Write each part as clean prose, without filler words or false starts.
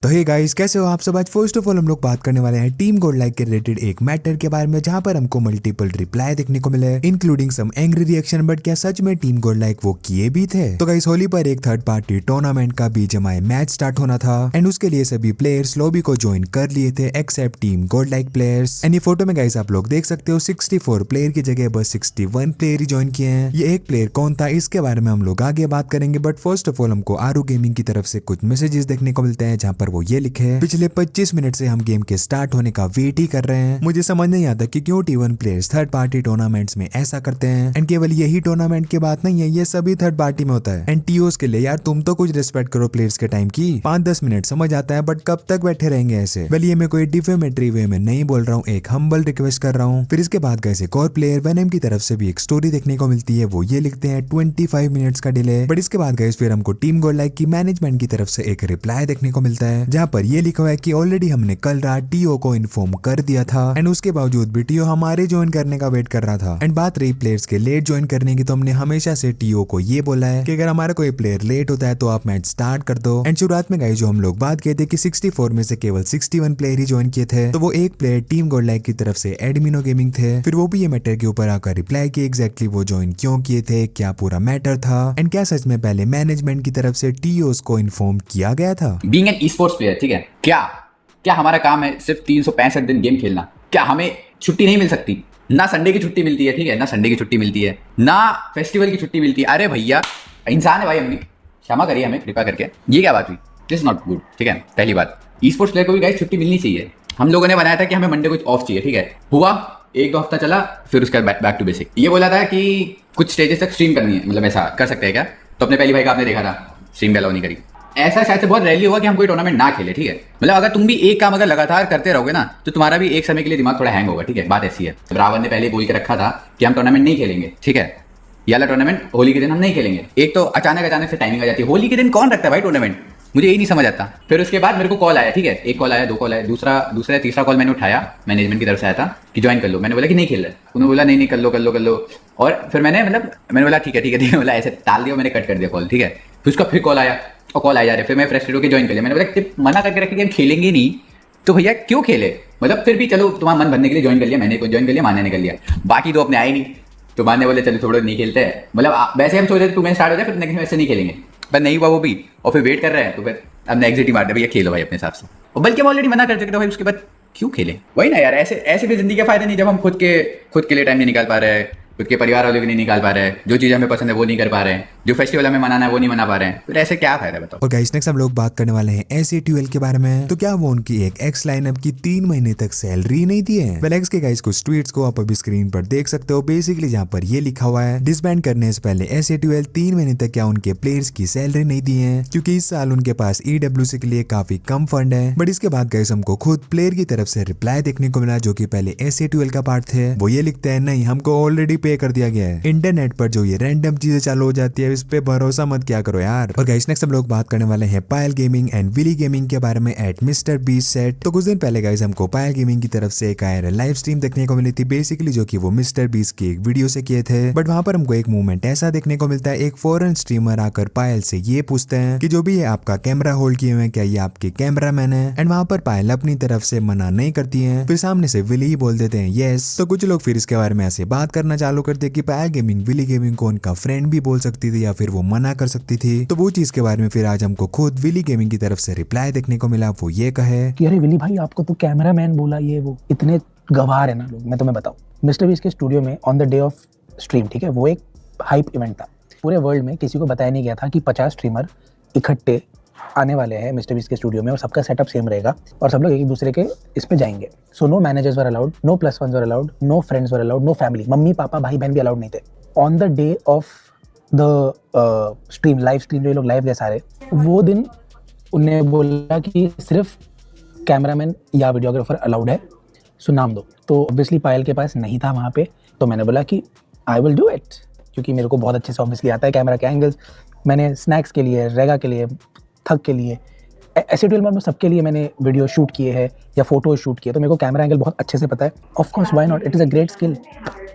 तो hey guys, कैसे हो आप सब। आज फर्स्ट ऑफ ऑल हम लोग बात करने वाले हैं टीम गॉडलाइक के रिलेटेड एक मैटर के बारे में, जहां पर हमको मल्टीपल रिप्लाई देखने को मिले including some angry reaction. But क्या सच में टीम गॉडलाइक वो किए भी थे? तो गाइस, होली पर एक थर्ड पार्टी टूर्नामेंट का बीजीएमआई मैच स्टार्ट होना था एंड उसके लिए सभी प्लेयर्स लॉबी को ज्वाइन कर लिए थे except team Godlike players. And ये फोटो में गाइस आप लोग देख सकते हो 64 प्लेयर की जगह बस 61 प्लेयर ही ज्वाइन किए हैं। ये एक प्लेयर कौन था इसके बारे में हम लोग आगे बात करेंगे, बट फर्स्ट ऑफ ऑल हमको आरू गेमिंग की तरफ से कुछ मैसेजेस देखने को मिलते हैं जहां पर वो ये लिखे हैं, पिछले 25 मिनट से हम गेम के स्टार्ट होने का वेट ही कर रहे हैं। मुझे समझ नहीं आता कि क्यों T1 players third party tournaments में ऐसा करते हैं। एंड केवल यही टूर्नामेंट की बात नहीं है, ये सभी थर्ड पार्टी में होता है। एंड टीओस के लिए यार तुम तो कुछ रिस्पेक्ट करो प्लेयर्स के टाइम की। 5-10 मिनट समझ आता है, बट कब तक बैठे रहेंगे ऐसे। वेल, ये मैं कोई डिफेमेटरी वे में नहीं बोल रहा हूँ, एक हम्बल रिक्वेस्ट कर रहा हूँ। फिर इसके बाद गाइस एक और प्लेयर वेनम की तरफ से भी एक स्टोरी देखने को मिलती है। वो ये लिखते हैं 25 मिनट्स का डिले। बट इसके बाद गाइस फिर हमको टीम गॉडलाइक की मैनेजमेंट की तरफ से एक रिप्लाई देखने को मिलता है, जहाँ पर ये लिखा हुआ है कि ऑलरेडी हमने कल रात टीओ को इन्फॉर्म कर दिया था एंड उसके बावजूद भी टीओ हमारे ज्वाइन करने का वेट कर रहा था। एंड बात रही प्लेयर्स के लेट ज्वाइन करने की, तो हमने हमेशा से टीओ को ये बोला है कि अगर हमारा कोई प्लेयर लेट होता है तो आप मैच स्टार्ट कर दो। एंड शुरुआत में गाइस जो हम लोग बात किए थे कि 64 में से केवल 61 प्लेयर ही ज्वाइन किए थे, तो वो एक प्लेयर टीम गॉडलाइक की तरफ से एडमिनो गेमिंग थे। फिर वो भी ये मैटर के ऊपर आकर रिप्लाई किए एग्जैक्टली वो ज्वाइन क्यों किए थे, क्या पूरा मैटर था एंड क्या सच में पहले मैनेजमेंट की तरफ से टीओस को इन्फॉर्म किया गया था। बीइंग एन ई-स्पोर्ट्स प्लेयर, ठीक है, क्या हमारा काम है सिर्फ 365 दिन गेम खेलना? क्या हमें छुट्टी नहीं मिल सकती? ना संडे की छुट्टी मिलती है, ठीक है, ना संडे की छुट्टी मिलती है, ना फेस्टिवल की छुट्टी मिलती है। अरे भैया, इंसान है भाई, हम भी क्षमा करिए हमें कृपा करके। ये क्या बात हुई? दिस नॉट गुड, ठीक है। पहली बात, ई स्पोर्ट्स प्लेयर को भी गाइस छुट्टी मिलनी चाहिए। हम लोगों ने बनाया था कि हमें मंडे को ऑफ चाहिए, ठीक है, हुआ 1-2 हफ्ता चला, फिर उसके बाद बैक टू बेसिक। ये बोला था कि कुछ स्टेजेस तक स्ट्रीम करनी है, मतलब ऐसा कर सकते हैं क्या? तो अपने पहली भाई का आपने देखा था, स्ट्रीम अलाउ नहीं करी। ऐसा शायद से बहुत रेयरली हुआ कि हम कोई टूर्नामेंट ना खेले, ठीक है। मतलब अगर तुम भी एक काम अगर लगातार करते रहोगे ना, तो तुम्हारा भी एक समय के लिए दिमाग थोड़ा हैंग होगा, ठीक है। बात ऐसी है। रावण ने पहले बोल के रखा था कि हम टूर्नामेंट नहीं खेलेंगे, ठीक है, ये वाला टूर्नामेंट होली के दिन हम नहीं खेलेंगे। एक तो अचानक से टाइमिंग आ जाती है। होली के दिन कौन रखता है भाई टूर्नामेंट? मुझे यही नहीं समझ आता। फिर उसके बाद मेरे को कॉल आया, ठीक है, एक कॉल आया, 2 कॉल आया, दूसरा तीसरा कॉल मैंने उठाया, मैनेजमेंट की तरफ से आया था कि ज्वाइन कर लो। मैंने बोला कि नहीं खेल रहा है। उन्होंने बोला नहीं कर लो। और फिर मैंने बोला ठीक है, बोला ऐसे टाल दिया, मैंने कट कर दिया कॉल, ठीक है। फिर उसका फिर कॉल आया और कॉल आ जा रहे, फिर मैं फ्रस्ट्रेट होकर ज्वाइन कर लिया। मैंने बोला कि मना करके रखे कि हम खेलेंगे नहीं, तो भैया क्यों खेले? मतलब फिर भी चलो तुम्हारा मन भरने के लिए ज्वाइन कर लिया, मैंने ज्वाइन कर लिया, मान्य ने कर लिया, बाकी दो अपने आए नहीं, तो मान्य बोले चलो थोड़ा नहीं खेलते हैं। मतलब वैसे हम सोच रहे थे 2 मैच स्टार्ट हो जाए, फिर नेक्स्ट मैच से नहीं खेलेंगे, पर नहीं हुआ वो भी, और फिर वेट कर रहे हैं। तो फिर हमने एग्जिट ही मार दिया, भैया खेलो भाई अपने हिसाब से। और बल्कि हम ऑलरेडी मना कर चुके थे भाई, उसके बाद क्यों खेले? वही ना यार, ऐसे भी जिंदगी के फायदे नहीं, जब हम खुद के लिए टाइम नहीं निकाल पा रहे हैं, खुद के परिवार वालों के नहीं निकाल पा रहे हैं, जो चीज़ हमें पसंद है वो नहीं कर पा रहे हैं, जो फेस्टिवल हमें मनाना है वो नहीं मना पा रहे हैं, फिर ऐसे क्या फायदा बताओ। और गाइस नेक्स्ट हम लोग बात करने वाले हैं एस-ए-टू-एल के बारे में। तो क्या वो उनकी एक एक्स लाइनअप की 3 महीने तक सैलरी नहीं दी है? वेल, एक्स के गाइस कुछ ट्वीट्स को आप अभी स्क्रीन पर देख सकते हो, बेसिकली जहाँ पर ये लिखा हुआ है डिसबैंड करने से पहले एस-ए-टू-एल 3 महीने तक क्या उनके प्लेयर्स की सैलरी नहीं दी है, क्योंकि इस साल उनके पास EWC के लिए काफी कम फंड है। बट इसके बाद गाइस हमको खुद प्लेयर की तरफ से रिप्लाई देखने को मिला, जो की पहले एस-ए-टू-एल का पार्ट थे। वो ये लिखते हैं नहीं, हमको ऑलरेडी पे कर दिया गया है। इंटरनेट पर जो ये रैंडम चीजें चालू हो जाती है, इस पे भरोसा मत क्या करो यार। और गाइस नेक्स्ट हम लोग बात करने वाले हैं पायल गेमिंग एंड विली गेमिंग के बारे में एट मिस्टर बीस सेट। तो कुछ दिन पहले गाइस हमको पायल गेमिंग की तरफ से एक आयर लाइव स्ट्रीम देखने को मिली थी, बेसिकली जो कि वो मिस्टर बीस की एक वीडियो से किए थे। बट वहां पर हमको एक मूवमेंट ऐसा देखने को मिलता है, एक फॉरेन स्ट्रीमर आकर पायल से ये पूछते हैं कि जो भी है आपका कैमरा होल्ड किए हुए क्या ये आपके कैमरा मैन है? एंड वहां पर पायल अपनी तरफ से मना नहीं करती है, फिर सामने से विली ही बोल देते हैं यस। तो कुछ लोग फिर इसके बारे में ऐसे बात करना चालू करते हैं कि पायल गेमिंग विली गेमिंग को उनका फ्रेंड भी बोल सकती थी या फिर वो मना कर सकती थी। तो वो चीज के बारे में फिर आज हमको खुद विली गेमिंग की तरफ से रिप्लाई देखने को मिला। वो ये कहे कि अरे विली भाई, आपको तो कैमरा मैन बोला, ये वो इतने गवार है ना लोग। मैं तुम्हें बताऊं, मिस्टर बीस के स्टूडियो में on the day of stream, ठीक है, वो एक हाइप इवेंट था। पूरे वर्ल्ड में किसी को बताया नहीं गया था कि 50 स्ट्रीमर इकट्ठे आने वाले हैं मिस्टर बीस के स्टूडियो में और सबका सेटअप सेम रहेगा और सब लोग एक दूसरे के इस पे जाएंगे। So no managers were allowed, no +1s were allowed, no friends were allowed, no family, mummy papa भाई बहन भी अलाउड नहीं थे। On the day of the stream, live stream, जो लोग लाइव गए सारे, वो दिन उन्हें बोला कि सिर्फ कैमरामैन या वीडियोग्राफर अलाउड है, सो नाम दो। तो ऑब्वियसली पायल के पास नहीं था वहाँ पे, तो मैंने बोला कि आई विल डू इट, क्योंकि मेरे को बहुत अच्छे से ऑब्वियसली आता है कैमरा के एंगल्स। मैंने स्नैक्स के लिए, रेगा के लिए, थक के लिए, एस-ए-टू-एल में सबके लिए मैंने वीडियो शूट किए हैं या फोटो शूट किए, तो मेरे को कैमरा एंगल बहुत अच्छे से पता है। Of course, why not, it is a great skill.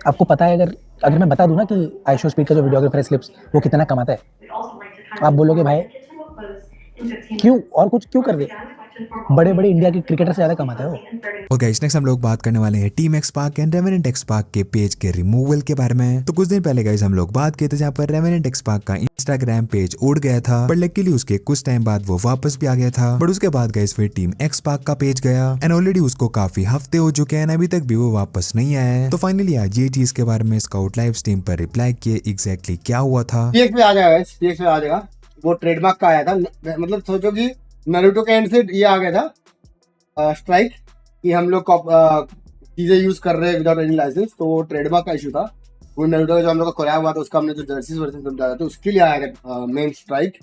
आपको पता है, अगर मैं बता दूं ना कि आईशो स्पीड का जो वीडियोग्राफर है स्लिप्स, वो कितना कमाता है, आप बोलोगे भाई क्यों और कुछ क्यों कर दे। बड़े बड़े इंडिया के क्रिकेटर से ज्यादा कमाता है वो। और गाइस नेक्स्ट हम लोग बात करने वाले हैं team x park and revenant x park के पेज के रिमूवल के बारे में। तो कुछ दिन पहले गाइस हम लोग बात किए थे जहाँ पर रेवेनेंट एक्स पार्क का इंस्टाग्राम पेज उड़ गया था, बट लकीली उसके कुछ टाइम बाद वो वापस भी आ गया था। बट उसके बाद गाइस फिर टीम एक्स पार्क का पेज गया एंड ऑलरेडी उसको काफी हफ्ते हो चुके हैं, अभी तक भी वो वापस नहीं आया है। तो फाइनली आज ये चीज के बारे में स्काउट लाइव स्ट्रीम पर रिप्लाई किए एग्जैक्टली क्या हुआ था। टीएक्स पे आ जाएगा, टीएक्स पे आ जाएगा। वो ट्रेडमार्क का आया था, मतलब सोचो कि नारुतो के एंड से ये आ गया था स्ट्राइक कि हम लोग चीजें यूज कर रहे हैं विदाउट एनी लाइसेंस, तो वो ट्रेडमार्क का इशू था। वो नारुतो का जो हम लोग का कोलैब हुआ था उसका हमने जो जर्सीज वर्सेस समझाया था उसके लिए आया था मेन स्ट्राइक।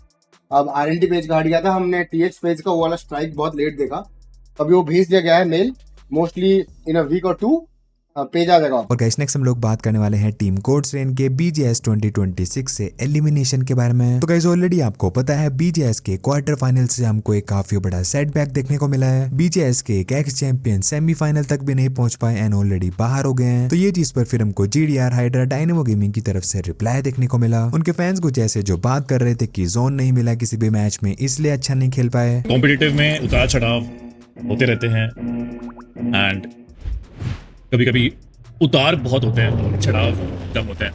अब आरएनटी पेज का हट गया था, हमने टीएक्स पेज का वो वाला स्ट्राइक बहुत लेट देखा, अभी वो भेज दिया गया है mail, mostly in a week और 2 पेज आ जाएगा। और गाइस नेक्स्ट हम लोग बात करने वाले हैं टीम कोड्स रेन के BGS 2026 से एलिमिनेशन के बारे में। तो गाइस ऑलरेडी आपको पता है BGS के क्वार्टर फाइनल से हमको एक काफी बड़ा सेटबैक देखने को मिला है। BGS के एक एक्स चैंपियन सेमीफाइनल तक भी नहीं पहुंच पाए एंड ऑलरेडी बाहर हो गए हैं। तो ये चीज पर फिर हमको GDR हाइड्रा डायनेमो गेमिंग की तरफ से रिप्लाई देखने को मिला। उनके फैंस कुछ ऐसे जो बात कर रहे थे कि जोन नहीं मिला किसी भी मैच में इसलिए अच्छा नहीं खेल पाए। कॉम्पिटिटिव में उतार चढ़ाव होते रहते हैं एंड कभी कभी उतार बहुत होते हैं, चढ़ाव कम होते हैं।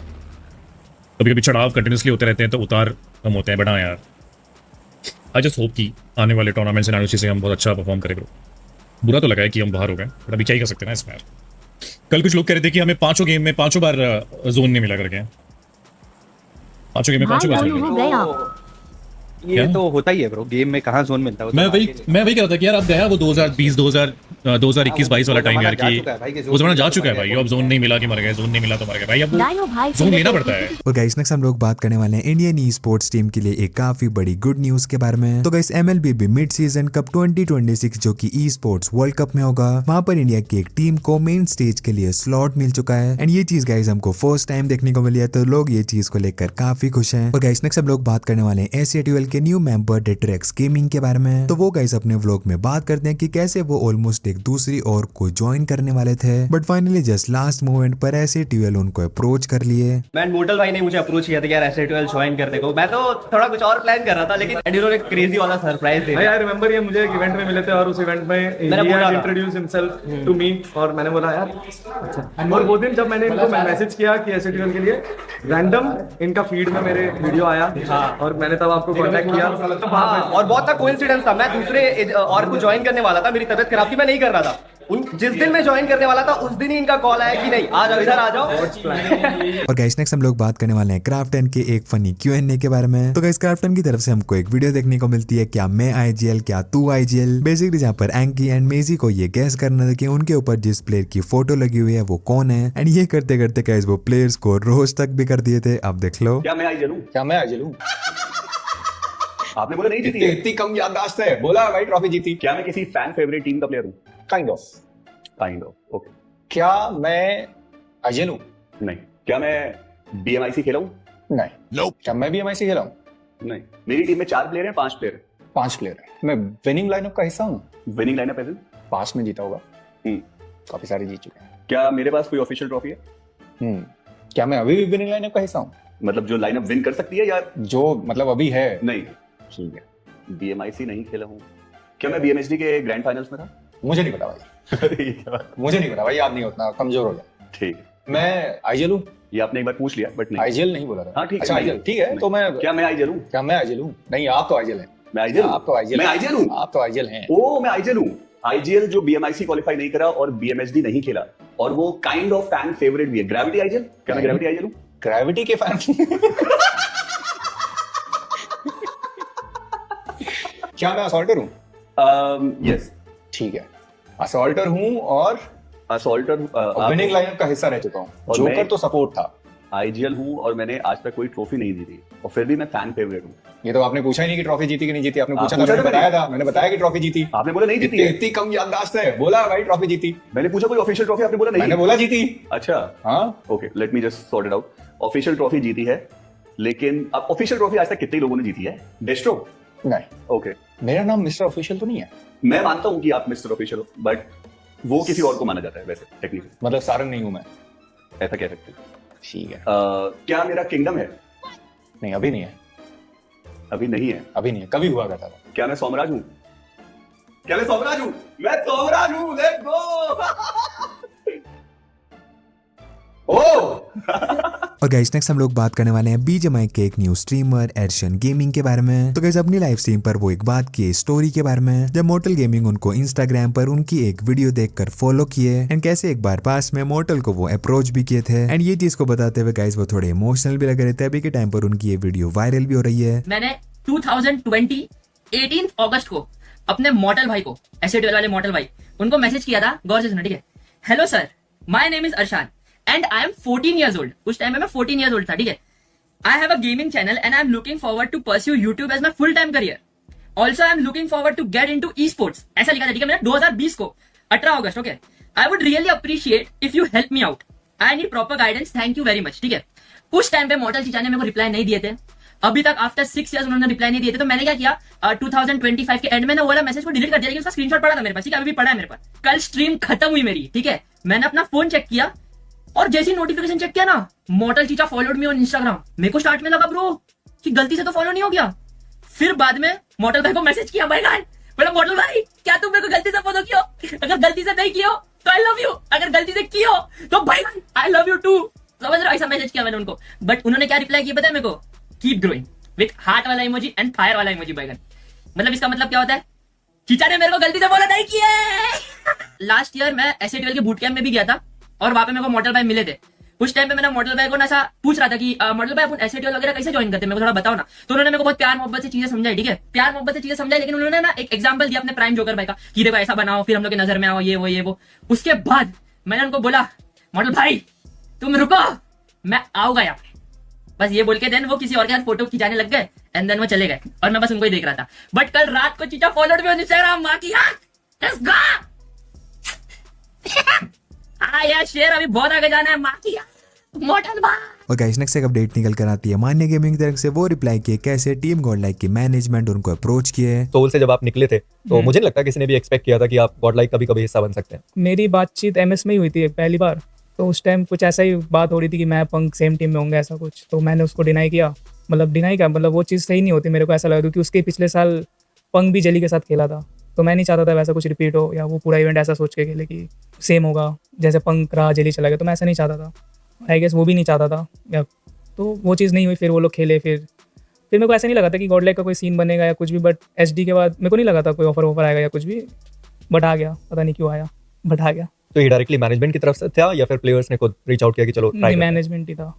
कभी कभी चढ़ाव कंटिन्यूसली होते रहते हैं तो उतार कम होते हैं। बड़ा यार आई जस्ट होप कि आने वाले टूर्नामेंट से नानुची से हम बहुत अच्छा परफॉर्म करेंगे। बुरा तो लगा है कि हम बाहर हो गए, बट अभी क्या ही कर सकते हैं ना इसमें। कल कुछ लोग कह रहे थे कि हमें 5 गेम में 5 बार जोन नहीं मिला करके। 5 गेम में 5 बार जोन नहीं मिला। ये क्या? तो होता ही है ब्रो, गेम में कहाँ जोन मिलता है। मैं वही कह रहा था कि यार अब गया वो 2020 2021-22 वाला टाइम यार कि वो जमाना जा चुका है भाई। अब जोन नहीं मिला कि मर गए, जोन नहीं मिला तो मर गए भाई। अब जोन लेना पड़ता है। और गाइस नेक्स्ट हम लोग बात करने वाले हैं इंडियन ई स्पोर्ट्स टीम के लिए एक काफी बड़ी गुड न्यूज के बारे में। तो गाइस MLB भी मिड सीजन कप 2026 जो कि ई स्पोर्ट्स वर्ल्ड कप में होगा, वहां पर इंडिया की एक टीम को मेन स्टेज के लिए स्लॉट मिल चुका है एंड ये चीज गाइस हमको फर्स्ट टाइम देखने को मिली है, तो लोग ये चीज को लेकर काफी खुश हैं। और गाइस नेक्स्ट हम लोग बात करने वाले हैं ACTUL के न्यू मेंबर डेट्रेक्स गेमिंग के बारे में। तो वो गाइस अपने व्लॉग में बात करते हैं कि कैसे वो ऑलमोस्ट एक दूसरी और को ज्वाइन करने वाले थे, but finally just last moment पर ACTUL उनको अप्रोच कर लिए। मैन मोटल भाई ने मुझे अप्रोच किया था कि यार ACTUL ज्वाइन करने को। मैं तो थोड़ा कुछ और प्लान कर रहा था, लेकिन एडिनो ने क्रेजी वाला सरप्राइज दे दिया। आई रिमेंबर ये मुझे एक इवेंट में मिले थे और उस इवेंट में इंट्रोड्यूस हिमसेल्फ टू मी और मैंने बोला यार अच्छा। और वो दिन जब मैंने इनको मैसेज किया कि ACTUL के लिए रैंडम इनका फीड में मेरे वीडियो आया और मैंने तब आपको कांटेक्ट किया। हाँ, और बहुत था कोइंसिडेंस था। मैं दूसरे और को ज्वाइन करने वाला था, मेरी तबीयत खराब थी, मैं नहीं कर रहा था। जिस दिन मैं ज्वाइन करने वाला था उस दिन ही इनका कॉल आया कि नहीं आ जाओ, इधर आ जाओ। और गाइस नेक्स्ट हम लोग बात करने वाले हैं क्राफ्टन के एक फनी Q&A के बारे में। तो गाइस क्राफ्टन की तरफ से हमको एक वीडियो देखने को मिलती है, क्या मैं IGL क्या तू IGL, बेसिकली जहाँ पर एंकी एंड मेजी को ये गैस करना था कि उनके ऊपर जिस प्लेयर की फोटो लगी हुई है वो कौन है, एंड ये करते करते गाइस वो प्लेयर्स को रोज तक भी कर दिए थे। अब देख लो। क्या मैं IGL हूं? क्या मैं आइजल हूँ? आपने बोला नहीं जीती है। इतनी कम याददाश्त है, बोला भाई ट्रॉफी जीती। क्या मैं किसी फैन फेवरेट टीम का प्लेयर हूं? Kind of okay. क्या मैं आइजल हूँ? नहीं। क्या मैं BMIC खेला हूं? नहीं। क्या मैं भी MIC खेला हूँ? नहीं। मेरी टीम में 4 प्लेयर हैं, 5 प्लेयर 5 प्लेयर है। मैं विनिंग लाइनअप का हिस्सा हूँ। विनिंग लाइनअप है। पास में जीता होगा, काफी सारे जीत चुके हैं। क्या मेरे पास कोई ऑफिशियल ट्रॉफी है? क्या मैं अभी भी विनिंग लाइनअप का हिस्सा हूँ? मतलब जो लाइनअप विन कर सकती है या जो मतलब अभी है? नहीं। ठीक है। BMIC नहीं खेला हूं। क्या मैं BMHD के ग्रैंड फाइनल्स में था? मुझे नहीं पता भाई। मुझे नहीं पता भाई, याद नहीं उतना, कमजोर हो गया। ठीक। मैं आइजल हूँ? ये आपने एक बार पूछ लिया बट नहीं। आइजल नहीं बोला था। हाँ ठीक है। अच्छा आइजल, ठीक है। तो मैं क्या मैं आइजल हूँ? क्या मैं आइजल हूँ? नहीं, आप तो आइजल हैं। मैं आइजल हूँ? आप तो आइजल। मैं आइजल हूँ? आप तो आइजल हैं। ओ मैं आइजल हूँ। IGL जो BMIC क्वालिफाई नहीं करा और BMHD नहीं खेला और वो काइंड ऑफ फैन फेवरेट भी है। ग्रेविटी आइजल? क्या मैं ग्रेविटी आइजल हूँ? ग्रेविटी के फैन? क्या मैं असॉल्टर हूँ? यस। ठीक है, असॉल्टर हूँ और असॉल्टर विनिंग लाइनअप का हिस्सा रह चुका हूँ। जोकर तो सपोर्ट था। IGL हूँ और मैंने आज तक कोई ट्रॉफी नहीं जीती और फिर भी मैं फैन फेवरेट हूँ। ये तो आपने पूछा ही नहीं कि ट्रॉफी जीती कि नहीं जीती। आपने पूछा था, मैंने बताया था, मैंने बताया कि ट्रॉफी जीती। आपने बोला नहीं जीती है। इतनी कम याददाश्त है, बोला भाई ट्रॉफी जीती। मैंने पूछा कोई ऑफिशियल ट्रॉफी, आपने बोला नहीं। मैंने बोला जीती। अच्छा हाँ okay, let me just sort it out. Official trophy जीती है, लेकिन अब ऑफिशियल ट्रॉफी आज तक कितने लोगों ने जीती है? डेस्ट्रो? नहीं। ओके, मेरा नाम मिस्टर ऑफिशियल तो नहीं है। मैं मानता हूँ कि आप मिस्टर ऑफिशियल हो, बट वो किसी और को माना जाता है वैसे टेक्निकली। मतलब सारंग नहीं हूँ मैं, ऐसा कह सकते हैं। ठीक है। क्या मेरा किंगडम है? नहीं, अभी नहीं है। अभी नहीं है। अभी नहीं है, कभी हुआ करता था। क्या मैं सोमराज हूँ? क्या मैं सोमराज हूँ? मैं सोमराज हूँ, लेट्स गो। और गाइस नेक्स्ट हम लोग बात करने वाले हैं बीजीएमआई के एक न्यू स्ट्रीमर एर्शन गेमिंग के बारे में। तो गाइस अपनी लाइव स्ट्रीम पर वो एक बात की स्टोरी के बारे में, जब मोर्टल गेमिंग उनको इंस्टाग्राम पर उनकी एक वीडियो देखकर फॉलो किए एंड कैसे एक बार पास में मोर्टल को वो अप्रोच भी किए थे एंड ये चीज को बताते हुए गाइस वो थोड़े इमोशनल भी लग रहे थे। अभी के टाइम पर उनकी ये वीडियो वायरल भी हो रही है। मैंने 2020 18 अगस्त को अपने मॉडल भाई को, एसएटीएल वाले मॉडल भाई, उनको मैसेज किया था। गौर से सुनो, ठीक है। Hello sir, my name is Arshan and I am 14 years old। उस टाइम में मैं 14 years old था, ठीक है। I have a gaming channel and I am looking forward to pursue YouTube as my full time career. Also I am looking forward to get into esports. ऐसा लिखा था, ठीक है, मैंने 2020 को 18 अगस्त, okay. I would really appreciate if you help me out. I need proper guidance, thank you very much, ठीक है। उस टाइम पे मॉडल चीचा ने मेरे को रिप्लाई नहीं दिए थे। अभी तक आफ्टर 6 years उन्होंने रिप्लाई नहीं दिए थे। तो मैंने क्या किया, 2025 के एंड में ना वो वाला मैसेज को डिलीट कर दिया, लेकिन उसका स्क्रीनशॉट पड़ा था मेरे पास, ठीक है, अभी भी पड़ा है मेरे पास। कल स्ट्रीम खत्म हुई मेरी, ठीक है। मैंने अपना फोन चेक किया और जैसे ही नोटिफिकेशन चेक किया ना, मॉडल चीचा फॉलोड मी ऑन इंस्टाग्राम। मेरे को स्टार्ट में लगा ब्रो कि गलती से तो फॉलो नहीं हो गया। फिर बाद में मॉडल भाई को मैसेज किया, भाई गाइड, बोला मॉडल भाई क्या तुम मेरे को गलती से फॉलो किया? अगर गलती से नहीं किया तो आई लव यू, अगर गलती से किया तो भाई आई लव यू टू। समझ रहे हो? ऐसा मैसेज किया मैंने उनको। बट उन्होंने क्या रिप्लाई किया पता है मेरे को? कीप ग्रोइंग विथ हार्ट वाला इमोजी एंड फायर वाला इमोजी बैगन। मतलब इसका मतलब क्या होता है? चीचा ने मेरे को गलती से फॉलो नहीं किया। लास्ट ईयर मैं एसएटीएल के बूट कैंप में भी गया था और वहां पे मेरे को मॉडल भाई मिले थे। उस टाइम पे मैंने मॉडल भाई को ना ऐसा पूछ रहा था कि मॉडल भाई अपन एसएटीएल वगैरह कैसे ज्वाइन करते हैं, मेरे को थोड़ा बताओ ना। तो उन्होंने मेरे को बहुत प्यार मोहब्बत से चीजें समझाई, ठीक है, प्यार मोहब्बत से चीजें समझाई। लेकिन उन्होंने ना एक एग्जांपल दिया अपने प्राइम जोकर भाई का कि देखो ऐसा बनाओ, फिर हम लोग की नजर में आओ, ये वो। उसके बाद मैंने उनको बोला, मॉडल भाई तुम रुको, मैं आऊंगा यहाँ पे। बस ये बोल के देन वो किसी और के साथ फोटो खिंचाने लग गए एंड देन वो चले गए और मैं बस उनको ही देख रहा था। बट कल रात को चीचा फॉलोड में इंस्टाग्राम मां की लेट्स गो। यार शेर अभी बहुत आगे जाना है, मां की मॉडल भाई। और गाइस नेक्स्ट एक अपडेट निकल कर आती है मान्य गेमिंग की तरफ से। वो रिप्लाई किए कैसे टीम गॉडलाइक की मैनेजमेंट उनको अप्रोच किए। सोल से जब आप निकले थे तो मुझे नहीं लगता किसी ने भी एक्सपेक्ट किया था कि आप गॉडलाइक कभी कभी हिस्सा बन सकते हैं। मेरी बातचीत एमएस में ही हुई थी पहली बार। तो उस टाइम कुछ ऐसा ही बात हो रही थी कि मैं पंक सेम टीम में होंगे, ऐसा कुछ। तो मैंने उसको डिनाई किया। मतलब वो चीज़ सही नहीं होती, मेरे को ऐसा लगा, क्योंकि उसके पिछले साल पंक भी जेली के साथ खेला था। तो मैं नहीं चाहता था वैसा कुछ रिपीट हो या वो पूरा इवेंट ऐसा सोच के खेले कि सेम होगा जैसे पंक रहा जेली चला गया। तो मैं ऐसा नहीं चाहता था, आई गेस वो भी नहीं चाहता था, या तो वो चीज़ नहीं हुई। फिर वो लोग खेले, फिर मेरे को ऐसा नहीं लगा था कि गॉडलाइक का कोई सीन बनेगा या कुछ भी। बट एचडी के बाद मेरे को नहीं लगा था कोई ऑफर आएगा या कुछ भी। बट आ गया, पता नहीं क्यों आया, बट आ गया। तो ये डायरेक्टली मैनेजमेंट की तरफ से था या फिर प्लेयर्स ने खुद रीच आउट किया कि चलो? नहीं, मैनेजमेंट ही था,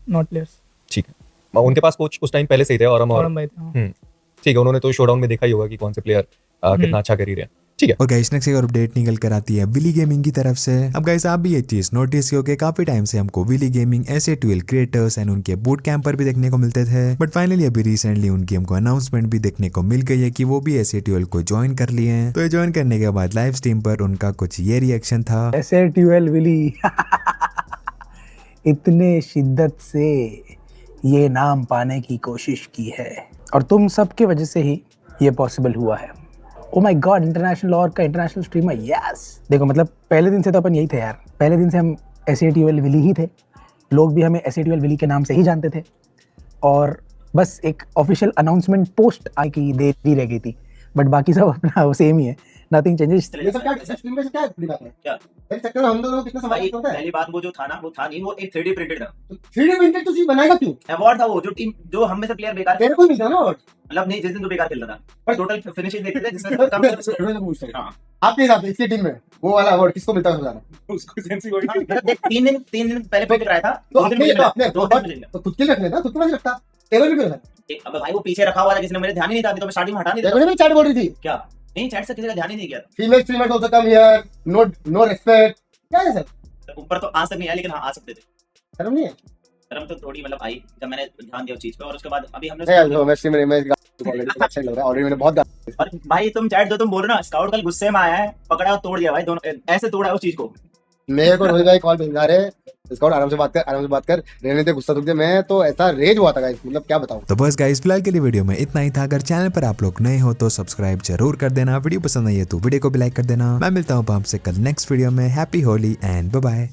नॉट प्लेयर्स। ठीक है, उनके पास कोच उस टाइम पहले से ही थे और भाई था। ठीक है, उन्होंने तो शोडाउन में देखा ही होगा कि कौन से प्लेयर कितना अच्छा कर ही रहे हैं। ठीक है। और गाइस नेक्स्ट एक और अपडेट निकल कर आती है विली गेमिंग की तरफ से। अब गाइस आप भी ये चीज नोटिस किया काफी टाइम से हमको विली गेमिंग एसएटीएल क्रिएटर्स एंड उनके बूट कैंप पर भी देखने को मिलते थे। बट फाइनली अभी रिसेंटली उनकी हमको अनाउंसमेंट भी देखने को मिल गई है कि वो भी एसएटीएल को ज्वाइन कर लिए हैं। तो ये ज्वाइन करने के बाद लाइव स्ट्रीम पर उनका कुछ ये रिएक्शन था। एसएटीएल विली इतने शिद्दत से ये नाम पाने की कोशिश की है और तुम सबकी वजह से ही ये पॉसिबल हुआ है। ओ माय गॉड, इंटरनेशनल और का इंटरनेशनल स्ट्रीमर, यस। देखो मतलब पहले दिन से तो अपन यही थे यार, पहले दिन से हम एसएटीएल विली ही थे। लोग भी हमें एसएटीएल विली के नाम से ही जानते थे और बस एक ऑफिशियल अनाउंसमेंट पोस्ट आई की देरी रह गई थी। बट बाकी सब अपना सेम ही है, नथिंग चेंजेस। ये सब क्या स्ट्रीम में क्या दिखा है? क्या देख सकते हो हम दोनों कितना समाज होता है। पहली बात वो जो था ना, वो था नहीं, वो एक 3D प्रिंटेड था। 3D प्रिंटेड तो चीज बनाएगा क्यों? अवार्ड था वो, जो टीम जो हम में से प्लेयर बेकार तेरे को मिलता ना अवार्ड। मतलब नहीं, जिस दिन तो बेकार खेल रहा था, पर टोटल फिनिशेस देखते थे जिसमें कम से कम। हां, आपके हिसाब से इसकी टीम में वो वाला अवार्ड किसको मिलता है ज्यादा? उसको सेंसी हो गई। 3 दिन पहले पॉइंट कराया था, तो 2 दिन अपने तो खुद के रखने था, खुद के रखता टेबल भी करना। अब भाई वो पीछे रखा हुआ था, किसी ने मेरे ध्यान ही नहीं था, अभी तो मैं स्टार्टिंग में हटा नहीं देखो मैं चैट बोल रही थी क्या? नहीं, चैट से किसी का ध्यान ही नहीं किया। Female streamers also come here, no respect. क्या है सर? ऊपर तो आज तक नहीं आया, लेकिन हाँ आ सकते थे। शर्म नहीं है? शर्म तो थोड़ी मतलब आई जब मैंने ध्यान दिया उस चीज पे। और उसके बाद अभी हमने मैं स्ट्रीमर में ऑलरेडी अच्छा लग रहा है, ऑलरेडी मैंने बहुत और भाई तुम चैट जो तुम बोल रहे हो ना, स्काउट कल गुस्से में आया है, पकड़ा और तोड़ दिया भाई, दोनों ऐसे तोड़ा है उस चीज को। मेरे को रोहित भाई कॉल भिजवा रहे, स्काउट आराम से बात कर रहने दे, गुस्सा रुक दे। मैं तो ऐसा रेज हुआ था गाइस, मतलब क्या बताऊं। तो बस गाइस फिलहाल के लिए वीडियो में इतना ही था। अगर चैनल पर आप लोग नए हो तो सब्सक्राइब जरूर कर देना। वीडियो पसंद आई है तो वीडियो को भी लाइक कर देना। मैं मिलता हूँ आपसे कल नेक्स्ट वीडियो में। Happy Holi and bye bye.